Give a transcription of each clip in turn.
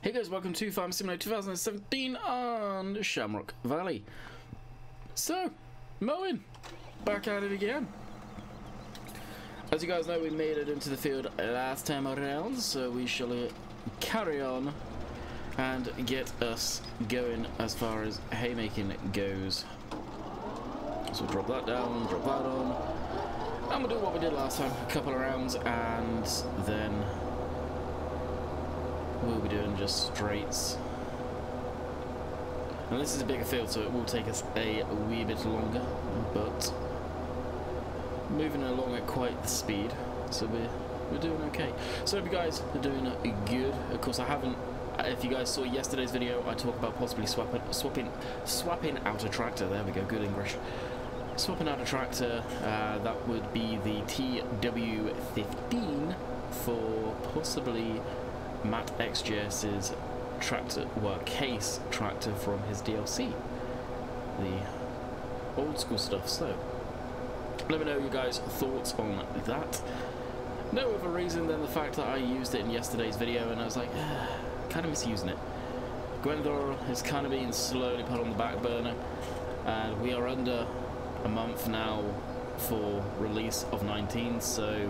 Hey guys, welcome to Farm Simulator 2017 on Shamrock Valley. So, mowing, back at it again. As you guys know, we made it into the field last time around, so we shall carry on and get us going as far as haymaking goes. So drop that down, drop that on, and we'll do what we did last time, a couple of rounds, and then we'll be doing just straights. And this is a bigger field, so it will take us a wee bit longer, but moving along at quite the speed, so we're doing okay. So if you guys are doing good. Of course, I haven't. If you guys saw yesterday's video, I talked about possibly swapping out a tractor. There we go, good English. Swapping out a tractor. That would be the TW15 for possibly Matt XJS's tractor, well, case tractor from his DLC, the old school stuff. So let me know your guys' thoughts on that. No other reason than the fact that I used it in yesterday's video and I was like, kind of misusing it. Gwendor is kind of being slowly put on the back burner, and we are under a month now for release of 19, so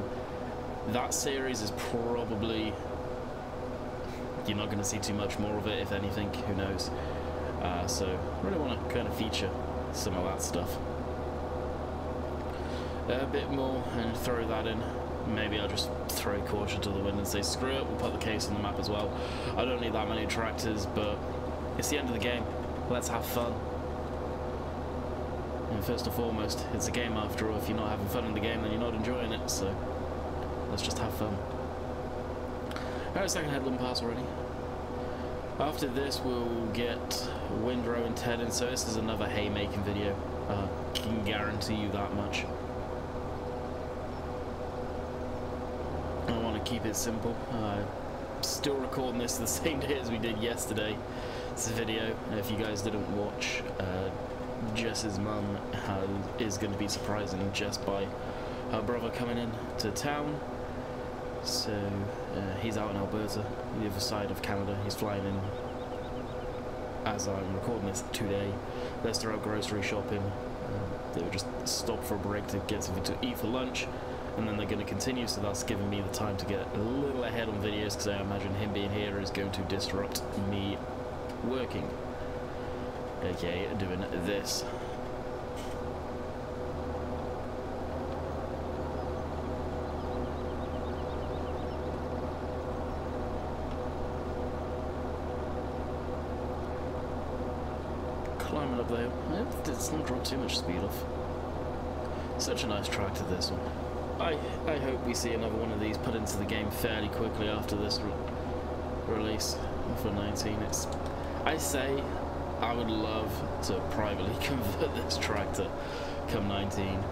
that series is probably, you're not going to see too much more of it, if anything, who knows. So I really want to kind of feature some of that stuff a bit more and throw that in. Maybe I'll just throw caution to the wind and say screw it, we'll put the case on the map as well. I don't need that many tractors, but it's the end of the game, let's have fun. And first and foremost, it's a game after all. If you're not having fun in the game, then you're not enjoying it, so let's just have fun. Alright, second headland pass already. After this we'll get Windrow and Ted in, so this is another haymaking video. I can guarantee you that much. I want to keep it simple. Still recording this the same day as we did yesterday. It's a video. If you guys didn't watch, Jess's mum is going to be surprising just by her brother coming in to town. So he's out in Alberta, the other side of Canada. He's flying in as I'm recording this today. Let's throw out grocery shopping. They will just stop for a break to get something to eat for lunch, and then they're going to continue, so that's giving me the time to get a little ahead on videos, because I imagine him being here is going to disrupt me working. Okay, doing this. Climbing up there. It's not dropped too much speed off. Such a nice tractor, this one. I hope we see another one of these put into the game fairly quickly after this release for 19. I say I would love to privately convert this tractor come 19.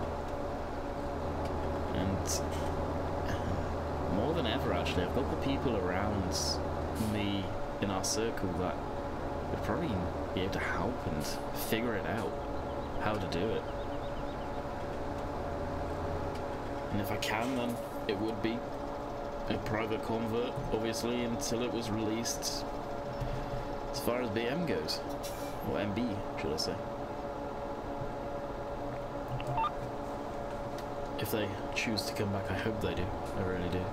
And more than ever, actually, I've got the people around me in our circle that would probably be able to help and figure it out, how to do it. And if I can, then it would be a private convert, obviously, until it was released as far as BM goes. Or MB, should I say. If they choose to come back, I hope they do. I really do.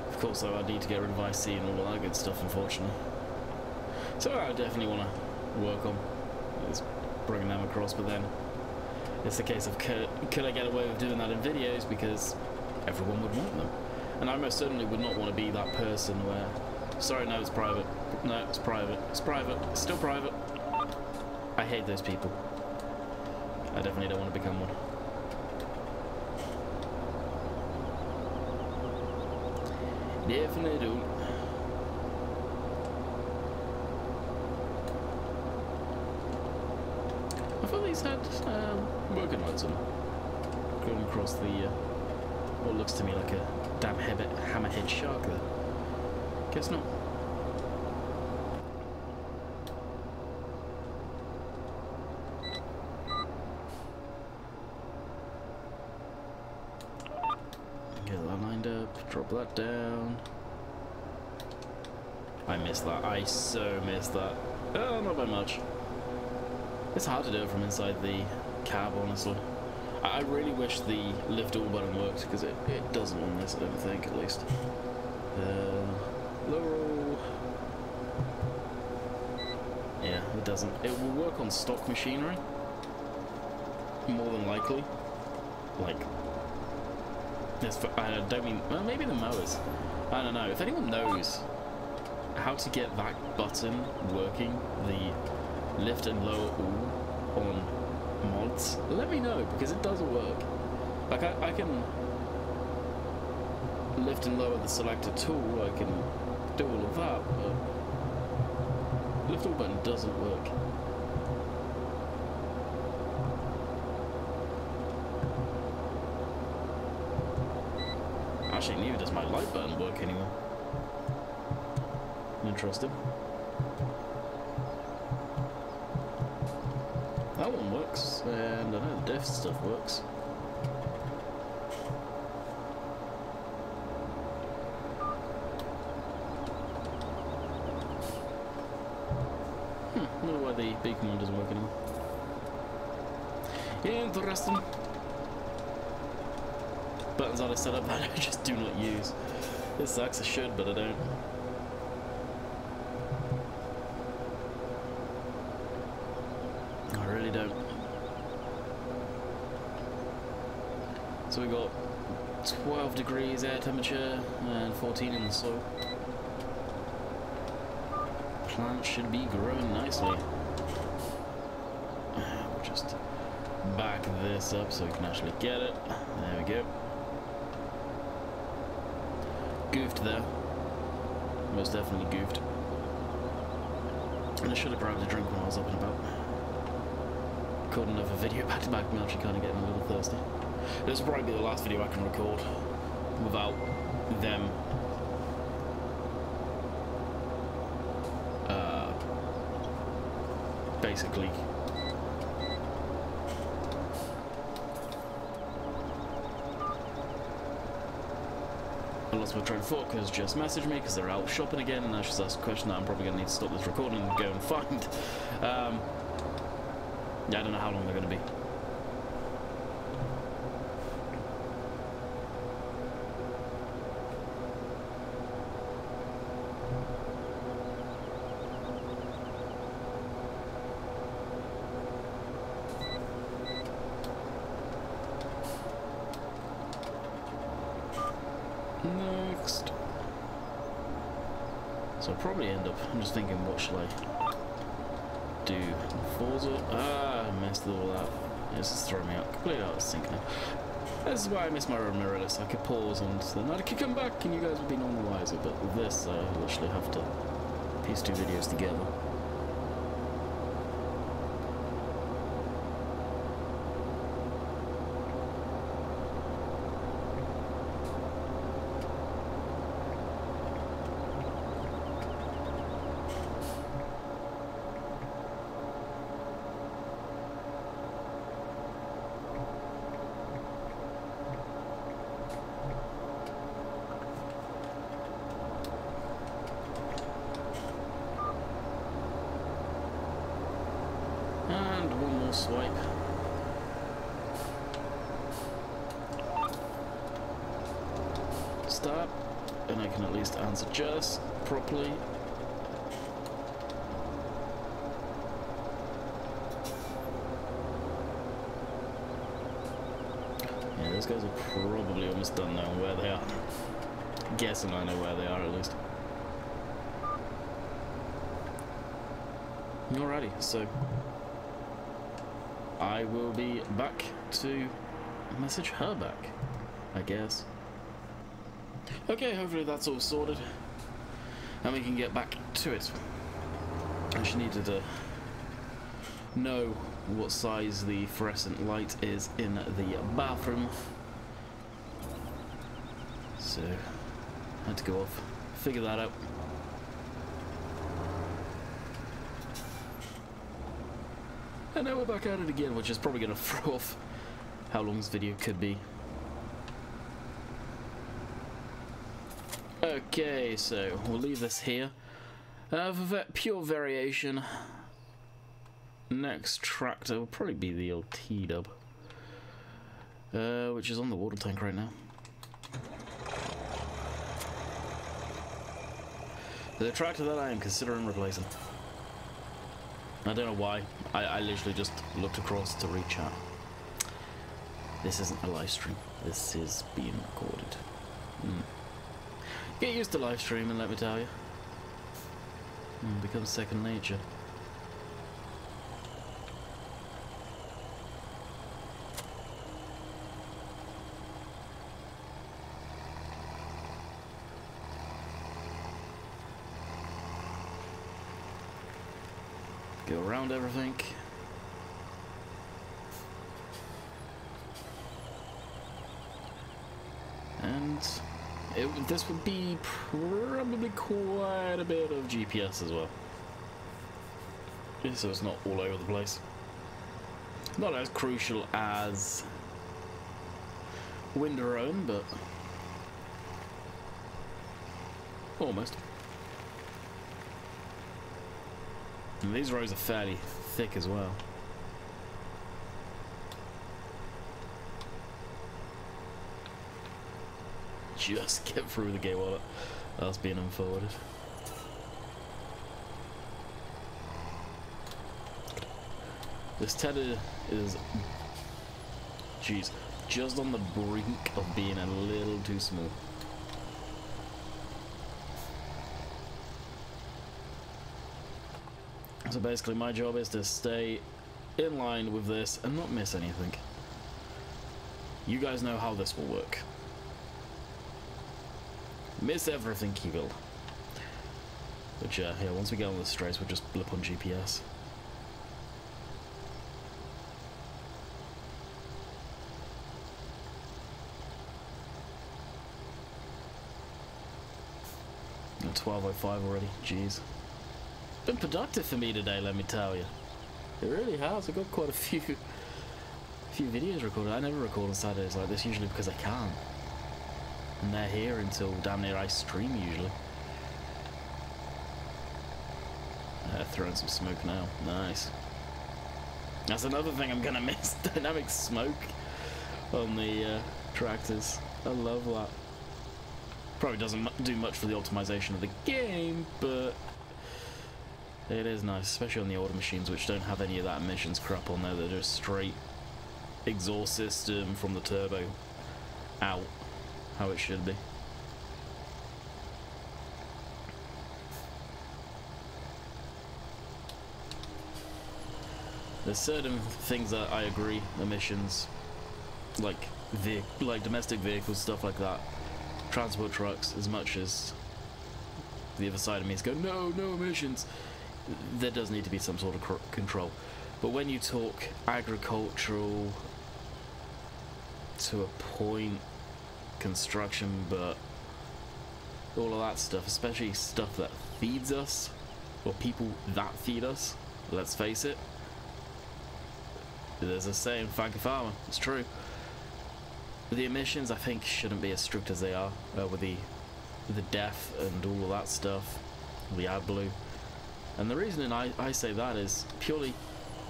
Of course, though, I need to get rid of IC and all that good stuff, unfortunately. So I definitely want to work on is bringing them across, but then it's a case of could I get away with doing that in videos, because everyone would want them, and I most certainly would not want to be that person where, sorry, no, it's private, no, it's private, it's private, it's still private. I hate those people. I definitely don't want to become one. Definitely don't. I thought these had working lights on them, going across the what looks to me like a damn hammerhead shark there. Guess not. Drop that down. I missed that. I so missed that. Oh, not by much. It's hard to do it from inside the cab, honestly. I really wish the lift all button worked, because it doesn't on this, I don't think, at least. Lower all. Yeah, it doesn't. It will work on stock machinery, more than likely. Like, I don't mean, well, maybe the mowers. I don't know. If anyone knows how to get that button working, the lift and lower all on mods, let me know, because it doesn't work. Like, I can lift and lower the selector tool, I can do all of that, but lift all button doesn't work. Actually, neither does my light button work anymore. Interesting. That one works, and I know the diff stuff works. I wonder why the beacon one doesn't work anymore. Interesting. Buttons that I set up that I just do not use. This sucks, I should, but I don't. I really don't. So we got 12 degrees air temperature and 14 in the soil. Plant should be growing nicely. We'll just back this up so we can actually get it. There we go. Goofed there. Most definitely goofed. And I should have grabbed a drink when I was up and about. Recording another video back to back, I'm actually kind of getting a little thirsty. This will probably be the last video I can record without them basically I lost my train of thought because just messaged me because they're out shopping again, and that's just asked a question that I'm probably going to need to stop this recording and go and find. Yeah, I don't know how long they're going to be. Next. So I'll probably end up, I'm just thinking, what shall I do? Forza? Ah, I messed it all up. This is throwing me out, completely out of sync now. This is why I miss my mirrorless. I could pause and then I could come back and you guys would be none the wiser, but with this I literally have to piece two videos together. And one more swipe. Start, and I can at least answer just properly. Yeah, those guys are probably almost done knowing where they are. Guessing I know where they are at least. Alrighty, so I will be back to message her back, I guess. Okay, hopefully that's all sorted and we can get back to it. And she needed to know what size the fluorescent light is in the bathroom, so I had to go off, figure that out. And now we're back at it again, which is probably going to throw off how long this video could be. Okay, so we'll leave this here. For pure variation, next tractor will probably be the old T-dub, which is on the water tank right now. The tractor that I am considering replacing. I don't know why. I literally just looked across to read chat. This isn't a live stream. This is being recorded. Get used to live streaming, let me tell you. Becomes second nature. Go around everything. And this would be probably quite a bit of GPS as well. So it's not all over the place. Not as crucial as Windarone, but almost. And these rows are fairly thick as well. Just get through the gate wallet. That's being unforwarded. This tether is, jeez, just on the brink of being a little too small. So basically my job is to stay in line with this and not miss anything. You guys know how this will work. Miss everything you will. Which, yeah, once we get on the straights, we'll just blip on GPS. At 12:05 already, jeez. Been productive for me today, let me tell you. It really has. I've got quite a few videos recorded. I never record on Saturdays like this, usually because I can't. And they're here until damn near I stream usually. Throwing some smoke now. Nice. That's another thing I'm gonna miss. Dynamic smoke on the tractors. I love that. Probably doesn't do much for the optimization of the game, but it is nice, especially on the older machines which don't have any of that emissions crap on there. They're just straight exhaust system from the turbo out. How it should be. There's certain things that I agree, emissions, like domestic vehicles, stuff like that, transport trucks, as much as the other side of me is going, no emissions, there does need to be some sort of control. But when you talk agricultural to a point, construction, but all of that stuff, especially stuff that feeds us, or people that feed us, let's face it, there's a saying, thank a farmer, it's true. The emissions I think shouldn't be as strict as they are, with the DEF and all of that stuff, the AdBlue. And the reason I say that is purely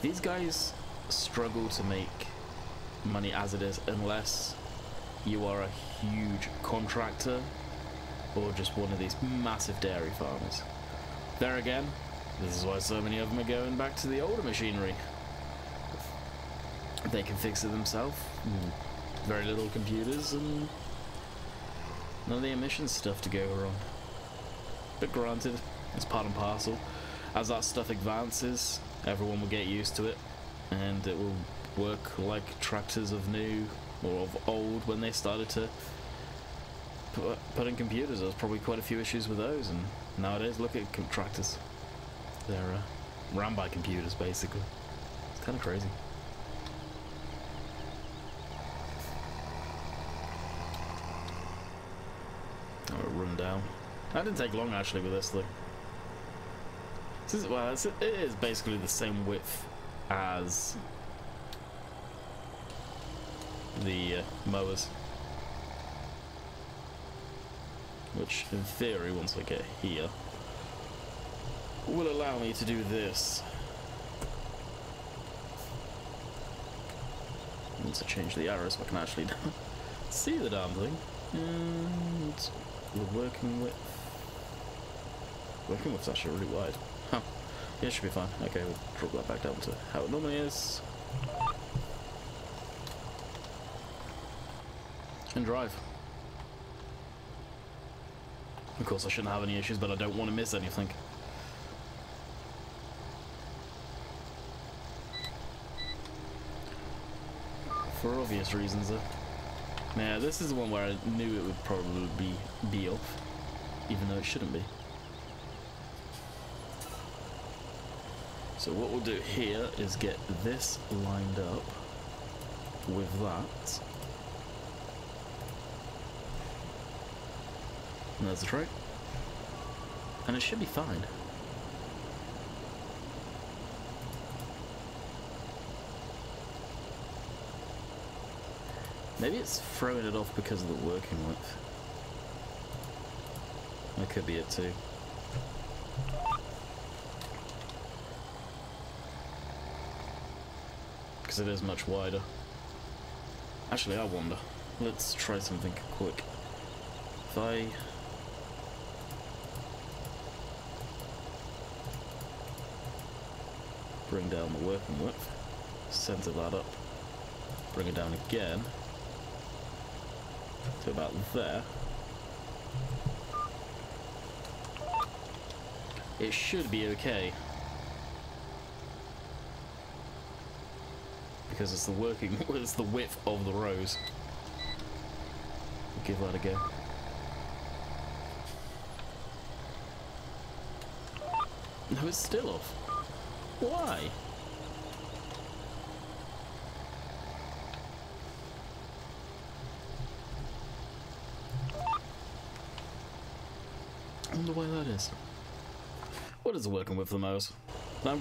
these guys struggle to make money as it is unless you are a huge contractor or just one of these massive dairy farmers. There again, this is why so many of them are going back to the older machinery. They can fix it themselves. Very little computers and none of the emissions stuff to go wrong. But granted, it's part and parcel. As that stuff advances, everyone will get used to it and it will work like tractors of new or of old when they started to put in computers. There was probably quite a few issues with those, and nowadays look at tractors. They're ran by computers basically. It's kind of crazy. Run down. That didn't take long actually with this thing. Well, it is basically the same width as the mowers. which in theory, once I get here, will allow me to do this. Once I change the arrow so I can actually see the damn thing. And the working width. Working width's actually really wide. Huh. Yeah, it should be fine. Okay, we'll drop that back down to how it normally is. And drive. Of course I shouldn't have any issues, but I don't want to miss anything. For obvious reasons though. Yeah, this is the one where I knew it would probably be off, even though it shouldn't be. So what we'll do here is get this lined up with that. And there's the tray. And it should be fine. Maybe it's throwing it off because of the working width. That could be it too. Because it is much wider. Actually, I wonder. Let's try something quick. If I... bring down the working width, center that up, bring it down again to about there. It should be okay. Because it's the working, it's the width of the rows. We'll give that a go. No, it's still off. Why? I wonder why that is. What is working with the mouse? Now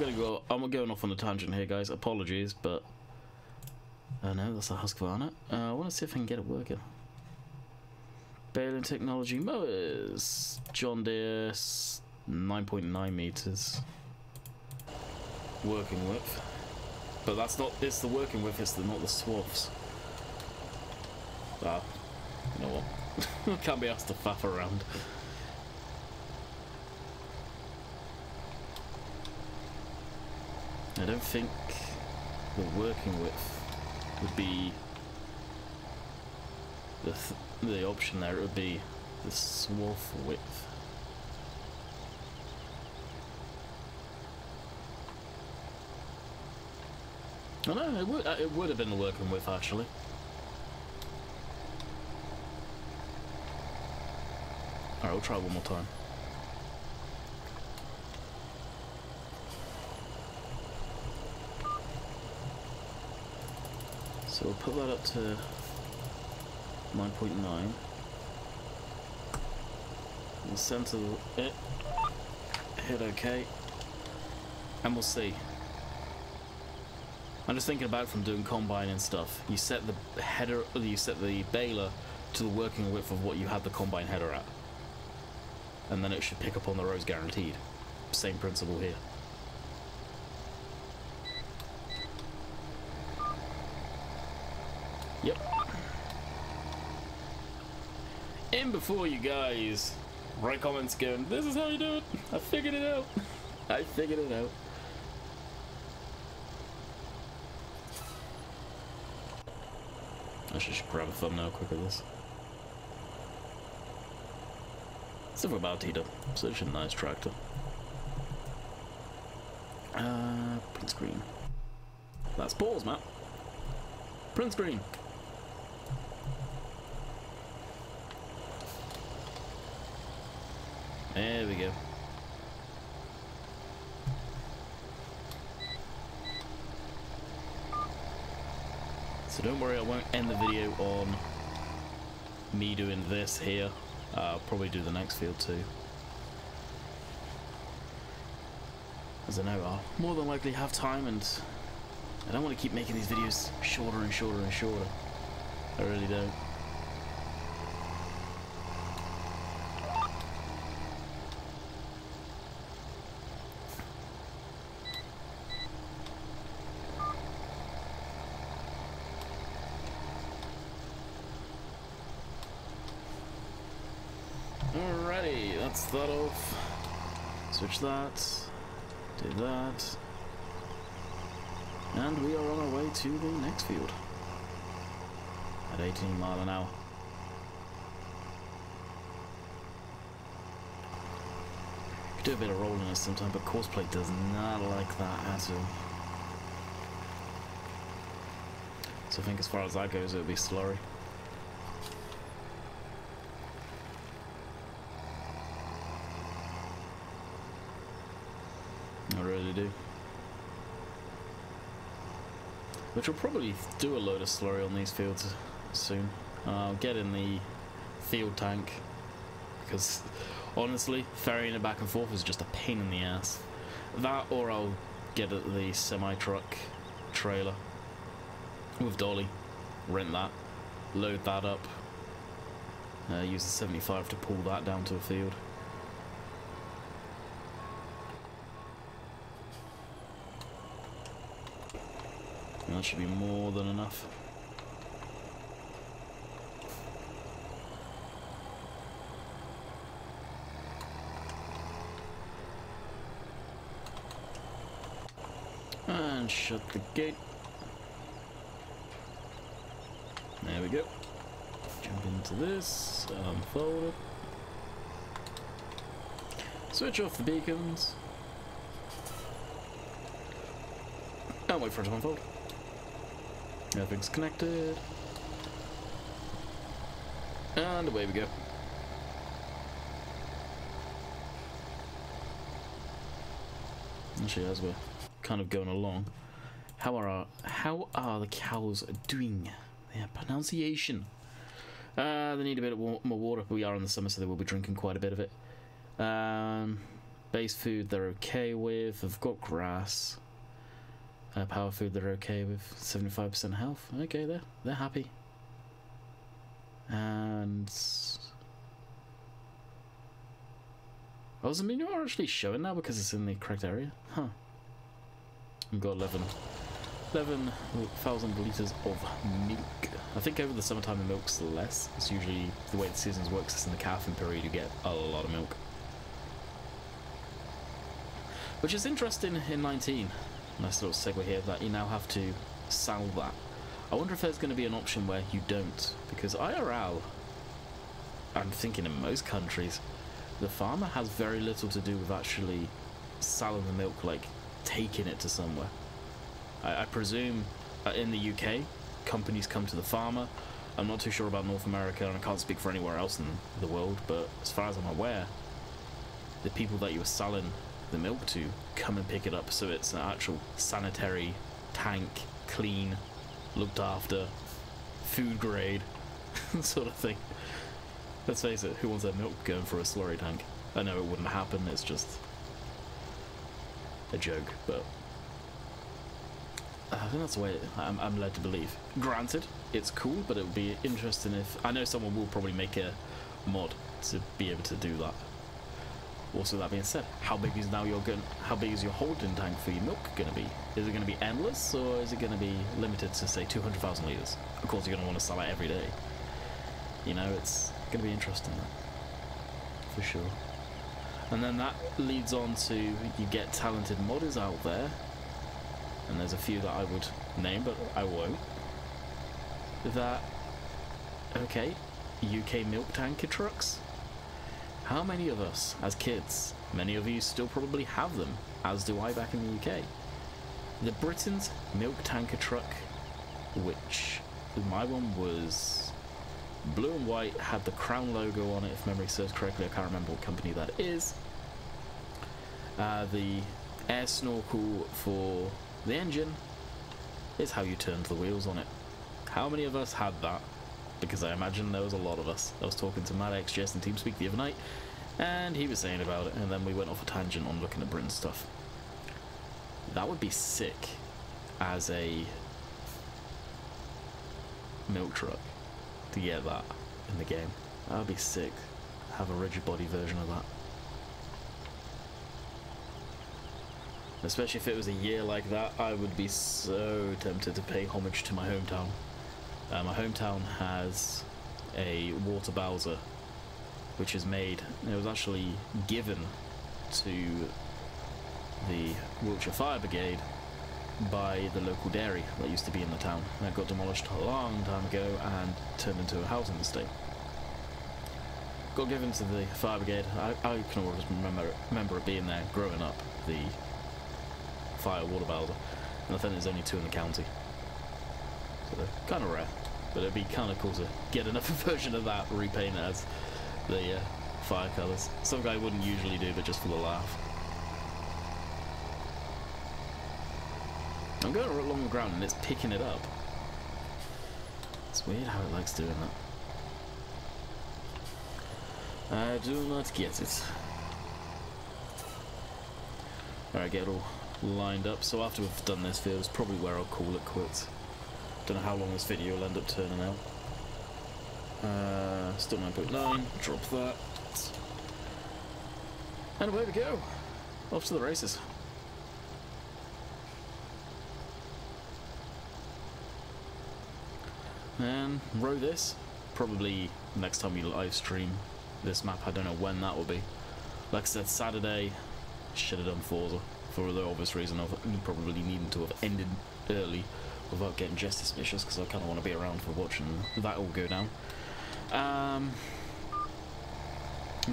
I'm going off on a tangent here, guys. Apologies, but no, that's a Husqvarna. I want to see if I can get it working. Baling technology mowers. John Deere 9.9 meters. Working width. But that's not, it's the working width, it's not the swaths. Ah, you know what? Can't be asked to faff around. I don't think the working width would be the option there. It would be the swath width. Oh no, it would have been the working width actually. Alright, we'll try one more time. So we'll put that up to 9.9. We'll center it, hit OK, and we'll see. I'm just thinking about from doing combine and stuff. You set the header, you set the baler to the working width of what you had the combine header at, and then it should pick up on the rows guaranteed. Same principle here. Yep. In before you guys write comments going, this is how you do it. I figured it out. I figured it out. I should grab a thumbnail quick of this. Something about Tito. Such a nice tractor. Print screen. That's pause, Matt. Print screen. There we go. So don't worry, I won't end the video on me doing this here. I'll probably do the next field too. As I know I'll more than likely have time, and I don't want to keep making these videos shorter and shorter and shorter. I really don't. Alrighty, that's that off. Switch that. Do that. And we are on our way to the next field. At 18 miles an hour. Could do a bit of rolling this sometime, but course plate does not like that at all. So I think as far as that goes, it'll be slurry. I really do. Which will probably do a load of slurry on these fields soon. I'll get in the field tank, because honestly, ferrying it back and forth is just a pain in the ass. That, or I'll get at the semi-truck trailer with dolly, rent that, load that up, use the 75 to pull that down to a field. And that should be more than enough. And shut the gate. There we go. Jump into this, unfold it. Switch off the beacons. And wait for it to unfold. Everything's connected. And away we go. Actually, as we're kind of going along, how are the cows doing? Their pronunciation. They need a bit more water. We are in the summer, so they will be drinking quite a bit of it. Base food they're okay with. They've got grass. Power food they're okay with. 75% health. Okay, they're happy. And oh, is the menu actually showing now because it's in the correct area? Huh. We've got 11,000 litres of milk. I think over the summertime the milk's less. It's usually the way the seasons works is in the calving period you get a lot of milk. Which is interesting in 19. Nice little segue here that you now have to sell that. I wonder if there's going to be an option where you don't, because IRL, I'm thinking in most countries, the farmer has very little to do with actually selling the milk, like taking it to somewhere. I presume in the UK, companies come to the farmer. I'm not too sure about North America, and I can't speak for anywhere else in the world, but as far as I'm aware, the people that you were selling the milk to come and pick it up, so it's an actual sanitary tank, clean, looked after, food grade sort of thing. Let's face it, who wants their milk going for a slurry tank? I know it wouldn't happen, it's just a joke, but I think that's the way I'm led to believe. Granted, it's cool, but it would be interesting if, I know someone will probably make a mod to be able to do that. Also, that being said, how big is your holding tank for your milk going to be? Is it going to be endless, or is it going to be limited to, say, 200,000 litres? Of course, you're going to want to sell it every day. You know, it's going to be interesting, for sure. And then that leads on to, you get talented modders out there, and there's a few that I would name, but I won't. That, okay, UK milk tanker trucks. How many of us, as kids, many of you still probably have them, as do I back in the UK. The Britain's milk tanker truck, which my one was blue and white, had the Crown logo on it, if memory serves correctly. I can't remember what company that is. The air snorkel for the engine is how you turned the wheels on it. How many of us had that? Because I imagine there was a lot of us. I was talking to Matt XGS and TeamSpeak the other night, and he was saying about it, and then we went off a tangent on looking at Britain stuff. That would be sick as a milk truck to get that in the game. That would be sick. Have a rigid body version of that. Especially if it was a year like that, I would be so tempted to pay homage to my hometown. My hometown has a water Bowser which is made. It was actually given to the Wiltshire Fire Brigade by the local dairy that used to be in the town. That got demolished a long time ago and turned into a housing estate. Got given to the fire brigade. I can always remember it being there growing up, the fire water bowser, and I think there's only 2 in the county. So they're kind of rare, but it'd be kind of cool to get another version of that, repaint it as the fire colours. Something I wouldn't usually do, but just for the laugh. I'm going along the ground and it's picking it up. It's weird how it likes doing that. I do not get it. Alright, get it all lined up. So after we've done this video, it's probably where I'll call it quits. Don't know how long this video will end up turning out. Still 9.9, drop that. And away we go. Off to the races. And row this. Probably next time we live stream this map. I don't know when that will be. Like I said, Saturday, should have done Forza for the obvious reason of probably needing to have ended early without getting Justice missions, because I kind of want to be around for watching that all go down. And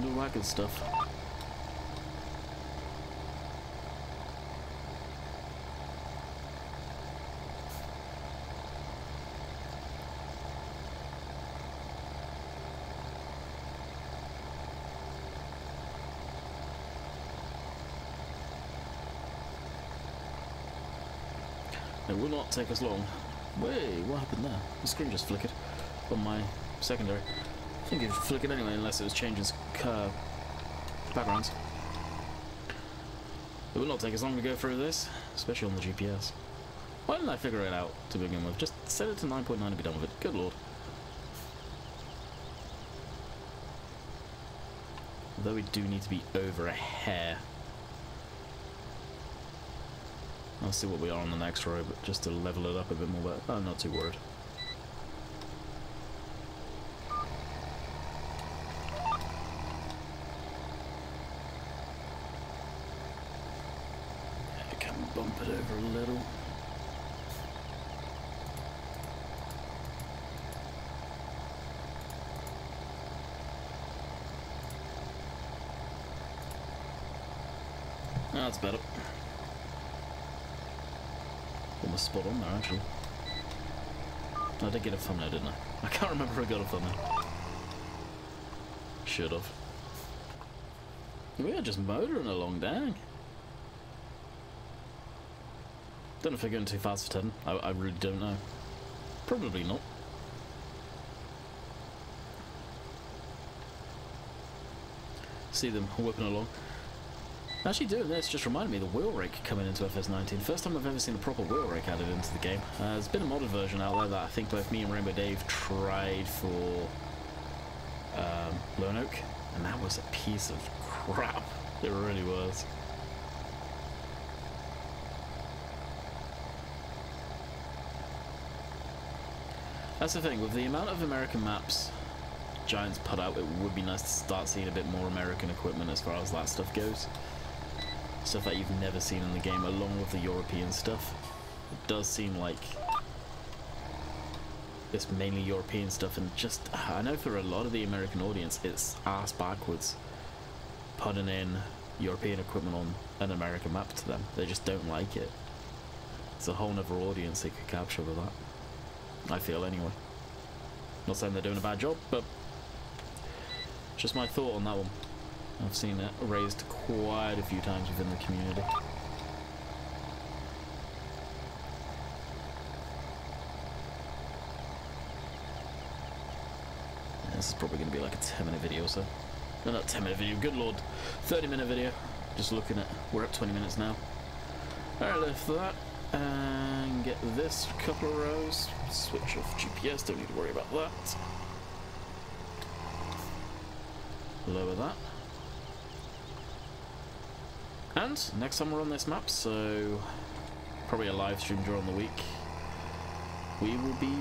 all that good stuff. It will not take us long. Wait, what happened there? The screen just flickered on my secondary. I think it flickered anyway, unless it was changing backgrounds. It will not take us long to go through this, especially on the GPS. Why didn't I figure it out to begin with? Just set it to 9.9 and be done with it. Good lord. Although we do need to be over a hair. I'll see what we are on the next row, but just to level it up a bit more, but I'm not too worried. I can bump it over a little. That's better. Almost spot on there, actually. I did get a thumbnail, didn't I? I can't remember if I got a thumbnail. Should have. We are just motoring along, dang. Don't know if we're going too fast for 10. I really don't know. Probably not. See them whipping along. Actually doing this just reminded me of the wheel rake coming into FS19. First time I've ever seen a proper wheel rake added into the game. There's been a modded version out there that I think both me and Rainbow Dave tried for Lone Oak, and that was a piece of crap. It really was. That's the thing, with the amount of American maps Giants put out, it would be nice to start seeing a bit more American equipment as far as that stuff goes. Stuff that you've never seen in the game, along with the European stuff. It does seem like it's mainly European stuff, and just, I know for a lot of the American audience, it's ass backwards putting in European equipment on an American map to them. They just don't like it. It's a whole other audience they could capture with that. I feel anyway. Not saying they're doing a bad job, but just my thought on that one. I've seen it raised quite a few times within the community. This is probably going to be like a 10-minute video or so. No, not 10-minute video, good lord. 30-minute video. Just looking at, we're at 20 minutes now. Alright, lift that. And get this couple of rows. Switch off GPS, don't need to worry about that. Lower that. And next time we're on this map, so probably a live stream during the week, we will be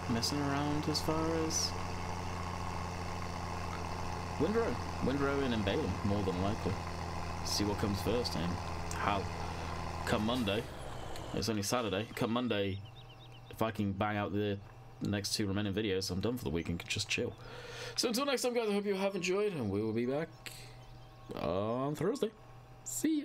messing around as far as Windrowing and bailing, more than likely. See what comes first, and how. Come Monday, it's only Saturday. Come Monday, if I can bang out the next 2 remaining videos, I'm done for the week and can just chill. So until next time, guys, I hope you have enjoyed, and we will be back on Thursday. See ya.